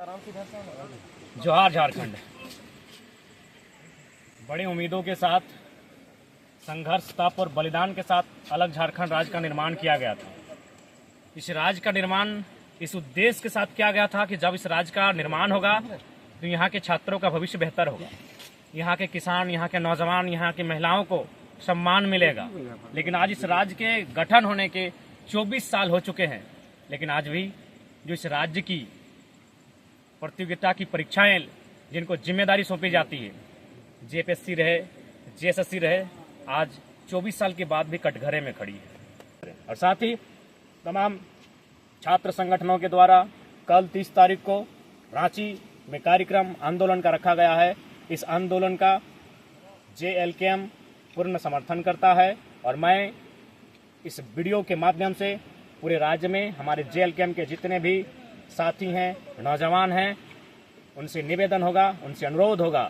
जोहार झारखंड। बड़ी उम्मीदों के साथ, संघर्ष, तप और बलिदान के साथ अलग झारखंड राज्य का निर्माण किया गया था। इस राज्य का निर्माण इस उद्देश्य के साथ किया गया था कि जब इस राज्य का निर्माण होगा तो यहाँ के छात्रों का भविष्य बेहतर होगा, यहाँ के किसान, यहाँ के नौजवान, यहाँ की महिलाओं को सम्मान मिलेगा। लेकिन आज इस राज्य के गठन होने के 24 साल हो चुके हैं, लेकिन आज भी जो इस राज्य की प्रतियोगिता की परीक्षाएं जिनको जिम्मेदारी सौंपी जाती है, जेपीएससी रहे, जेएसएससी रहे, आज 24 साल के बाद भी कटघरे में खड़ी है। और साथ ही तमाम छात्र संगठनों के द्वारा कल 30 तारीख को रांची में कार्यक्रम आंदोलन का रखा गया है। इस आंदोलन का जेएलकेएम पूर्ण समर्थन करता है और मैं इस वीडियो के माध्यम से पूरे राज्य में हमारे जेएलकेएम के जितने भी साथी हैं, नौजवान हैं, उनसे निवेदन होगा, उनसे अनुरोध होगा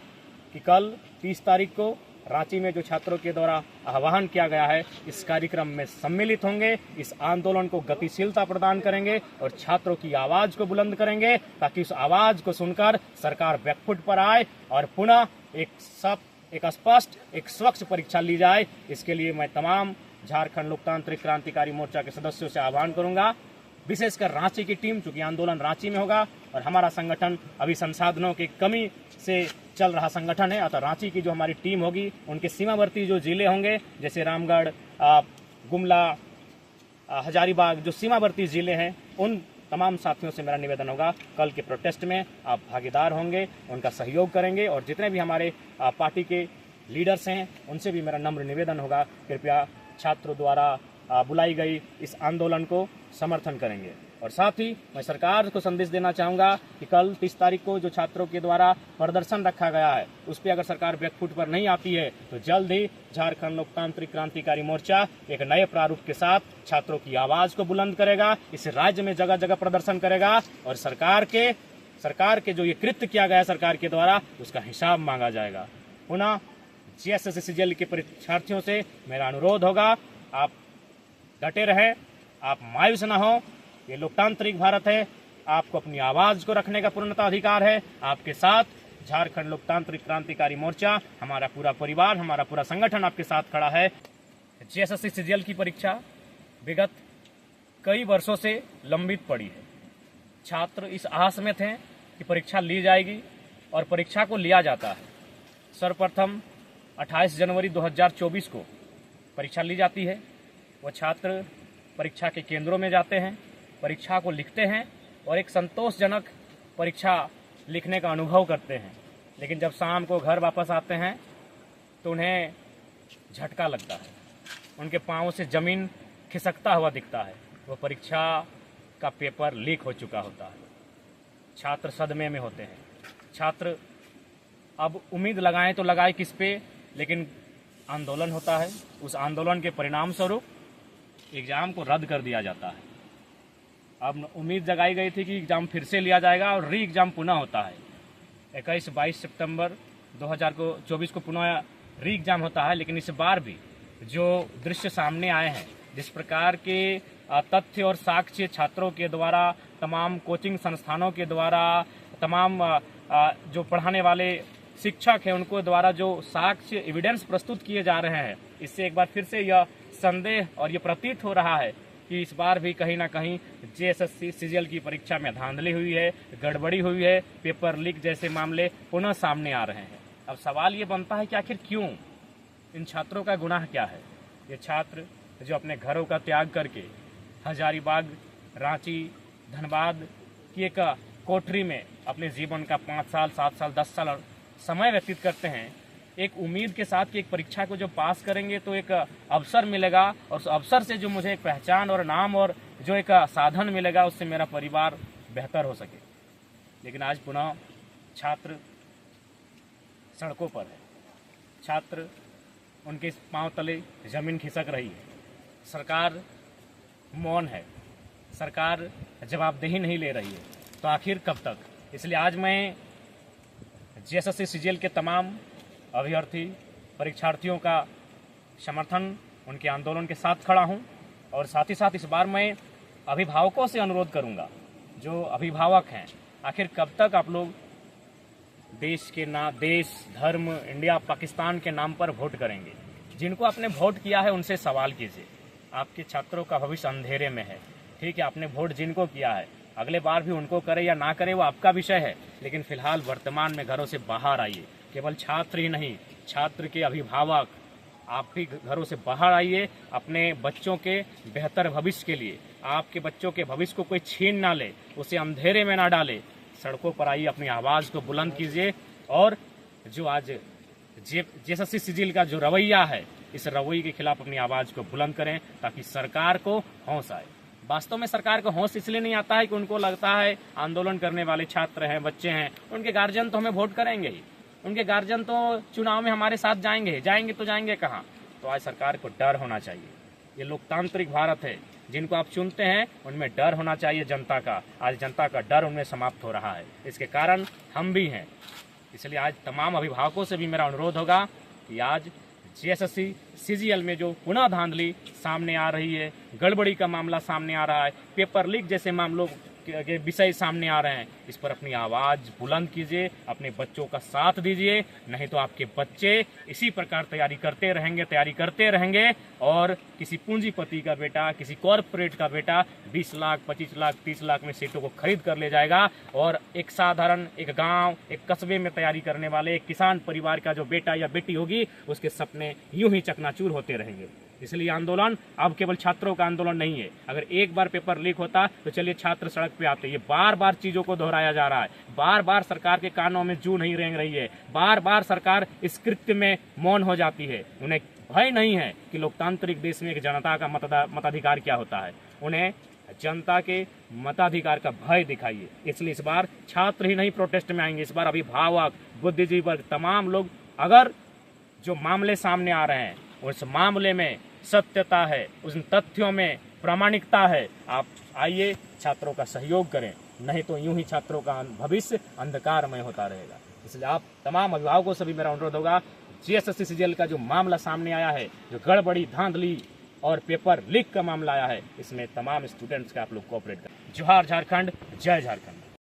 कि कल 30 तारीख को रांची में जो छात्रों के द्वारा आह्वान किया गया है, इस कार्यक्रम में सम्मिलित होंगे, इस आंदोलन को गतिशीलता प्रदान करेंगे और छात्रों की आवाज को बुलंद करेंगे ताकि उस आवाज को सुनकर सरकार बैकफुट पर आए और पुनः एक स्पष्ट, एक स्वच्छ परीक्षा ली जाए। इसके लिए मैं तमाम झारखंड लोकतांत्रिक क्रांतिकारी मोर्चा के सदस्यों से आह्वान करूंगा, विशेषकर रांची की टीम, चूंकि आंदोलन रांची में होगा और हमारा संगठन अभी संसाधनों की कमी से चल रहा संगठन है, अतः रांची की जो हमारी टीम होगी, उनके सीमावर्ती जो जिले होंगे जैसे रामगढ़, गुमला, हजारीबाग, जो सीमावर्ती जिले हैं, उन तमाम साथियों से मेरा निवेदन होगा कल के प्रोटेस्ट में आप भागीदार होंगे, उनका सहयोग करेंगे और जितने भी हमारे पार्टी के लीडर्स हैं उनसे भी मेरा नम्र निवेदन होगा, कृपया छात्रों द्वारा बुलाई गई इस आंदोलन को समर्थन करेंगे। और साथ ही मैं सरकार को संदेश देना चाहूँगा कि कल 30 तारीख को जो छात्रों के द्वारा प्रदर्शन रखा गया है, उस पर अगर सरकार बैकफुट पर नहीं आती है तो जल्द ही झारखंड लोकतांत्रिक क्रांतिकारी मोर्चा एक नए प्रारूप के साथ छात्रों की आवाज को बुलंद करेगा, इस राज्य में जगह जगह प्रदर्शन करेगा और सरकार के जो ये कृत्य किया गया है सरकार के द्वारा, उसका हिसाब मांगा जाएगा। पुनः जेएसएससी के परीक्षार्थियों से मेरा अनुरोध होगा, आप डटे रहें, आप मायूस न हो। ये लोकतांत्रिक भारत है, आपको अपनी आवाज को रखने का पूर्णतः अधिकार है। आपके साथ झारखंड लोकतांत्रिक क्रांतिकारी मोर्चा, हमारा पूरा परिवार, हमारा पूरा संगठन आपके साथ खड़ा है। जेएसएससी सीजीएल की परीक्षा विगत कई वर्षों से लंबित पड़ी है। छात्र इस आस में थे कि परीक्षा ली जाएगी और परीक्षा को लिया जाता है। सर्वप्रथम 28 जनवरी 2024 को परीक्षा ली जाती है। वो छात्र परीक्षा के केंद्रों में जाते हैं, परीक्षा को लिखते हैं और एक संतोषजनक परीक्षा लिखने का अनुभव करते हैं। लेकिन जब शाम को घर वापस आते हैं तो उन्हें झटका लगता है, उनके पांवों से जमीन खिसकता हुआ दिखता है। वो परीक्षा का पेपर लीक हो चुका होता है। छात्र सदमे में होते हैं। छात्र अब उम्मीद लगाएं तो लगाए किस पे, लेकिन आंदोलन होता है। उस आंदोलन के परिणाम स्वरूप एग्जाम को रद्द कर दिया जाता है। अब उम्मीद जगाई गई थी कि एग्जाम फिर से लिया जाएगा और री एग्जाम पुनः होता है। 21-22 सितंबर 2024 को पुनः री एग्जाम होता है। लेकिन इस बार भी जो दृश्य सामने आए हैं, जिस प्रकार के तथ्य और साक्ष्य छात्रों के द्वारा, तमाम कोचिंग संस्थानों के द्वारा, तमाम जो पढ़ाने वाले शिक्षक हैं उनको द्वारा जो साक्ष्य एविडेंस प्रस्तुत किए जा रहे हैं, इससे एक बार फिर से यह संदेह और ये प्रतीत हो रहा है कि इस बार भी कहीं ना कहीं जेएसएससी सीजीएल की परीक्षा में धांधली हुई है, गड़बड़ी हुई है, पेपर लीक जैसे मामले पुनः सामने आ रहे हैं। अब सवाल ये बनता है कि आखिर क्यों, इन छात्रों का गुनाह क्या है? ये छात्र जो अपने घरों का त्याग करके हजारीबाग, रांची, धनबाद की एक कोठरी में अपने जीवन का 5 साल, 7 साल, 10 साल समय व्यतीत करते हैं, एक उम्मीद के साथ कि एक परीक्षा को जो पास करेंगे तो एक अवसर मिलेगा और उस अवसर से जो मुझे एक पहचान और नाम और जो एक साधन मिलेगा, उससे मेरा परिवार बेहतर हो सके। लेकिन आज पुनः छात्र सड़कों पर है। छात्र, उनके पांव तले जमीन खिसक रही है। सरकार मौन है, सरकार जवाबदेही नहीं ले रही है, तो आखिर कब तक? इसलिए आज मैं जेएसएससी सीजीएल के तमाम अभ्यर्थी परीक्षार्थियों का समर्थन, उनके आंदोलन के साथ खड़ा हूं और साथ ही साथ इस बार मैं अभिभावकों से अनुरोध करूंगा, जो अभिभावक हैं आखिर कब तक आप लोग देश धर्म, इंडिया, पाकिस्तान के नाम पर वोट करेंगे? जिनको आपने वोट किया है उनसे सवाल कीजिए। आपके छात्रों का भविष्य अंधेरे में है। ठीक है, आपने वोट जिनको किया है, अगले बार भी उनको करे या ना करे वो आपका विषय है, लेकिन फिलहाल वर्तमान में घरों से बाहर आइए। केवल छात्र ही नहीं, छात्र के अभिभावक आप भी घरों से बाहर आइए। अपने बच्चों के बेहतर भविष्य के लिए, आपके बच्चों के भविष्य को कोई छीन ना ले, उसे अंधेरे में ना डाले। सड़कों पर आइए, अपनी आवाज़ को बुलंद कीजिए। और जो आज जेएसएससी सिजिल का जो रवैया है, इस रवैये के खिलाफ अपनी आवाज़ को बुलंद करें ताकि सरकार को होश आए। वास्तव में सरकार को होश इसलिए नहीं आता है कि उनको लगता है आंदोलन करने वाले छात्र हैं, बच्चे हैं, उनके गार्जियन तो हमें वोट करेंगे ही, उनके गार्जियन तो चुनाव में हमारे साथ जाएंगे तो जाएंगे कहाँ। तो आज सरकार को डर होना चाहिए। ये लोकतांत्रिक भारत है, जिनको आप चुनते हैं उनमें डर होना चाहिए जनता का। आज जनता का डर उनमें समाप्त हो रहा है, इसके कारण हम भी हैं। इसलिए आज तमाम अभिभावकों से भी मेरा अनुरोध होगा कि आज जेएसएससी सीजीएल में जो पुनः धांधली सामने आ रही है, गड़बड़ी का मामला सामने आ रहा है, पेपर लीक जैसे मामलों के विषय सामने आ रहे हैं, इस पर अपनी आवाज़ बुलंद कीजिए, अपने बच्चों का साथ दीजिए। नहीं तो आपके बच्चे इसी प्रकार तैयारी करते रहेंगे और किसी पूंजीपति का बेटा, किसी कॉरपोरेट का बेटा 20 लाख, 25 लाख, 30 लाख में सीटों को खरीद कर ले जाएगा और एक साधारण, एक गांव, एक कस्बे में तैयारी करने वाले एक किसान परिवार का जो बेटा या बेटी होगी, उसके सपने यूं ही चकनाचूर होते रहेंगे। इसलिए आंदोलन अब केवल छात्रों का आंदोलन नहीं है। अगर एक बार पेपर लीक होता तो चलिए छात्र सड़क पे आते। ये बार बार चीजों को दोहराया जा रहा है, बार बार सरकार के कानों में जू नहीं रेंग रही है, बार बार सरकार इस कृत्य में मौन हो जाती है। उन्हें भय नहीं है कि लोकतांत्रिक देश में एक जनता का मताधिकार क्या होता है। उन्हें जनता के मताधिकार का भय दिखाइए। इसलिए इस बार छात्र ही नहीं प्रोटेस्ट में आएंगे, इस बार अभिभावक, बुद्धिजीवी वर्ग, तमाम लोग। अगर जो मामले सामने आ रहे हैं उस मामले में सत्यता है, उन तथ्यों में प्रामाणिकता है, आप आइए, छात्रों का सहयोग करें। नहीं तो यूं ही छात्रों का भविष्य अंधकारमय होता रहेगा। इसलिए आप तमाम अभिभावकों से भी मेरा अनुरोध होगा, जेएसएससी सीजीएल का जो मामला सामने आया है, जो गड़बड़ी, धांधली और पेपर लीक का मामला आया है, इसमें तमाम स्टूडेंट्स का आप लोग कोऑपरेट करें। जोहार झारखंड, जय झारखंड।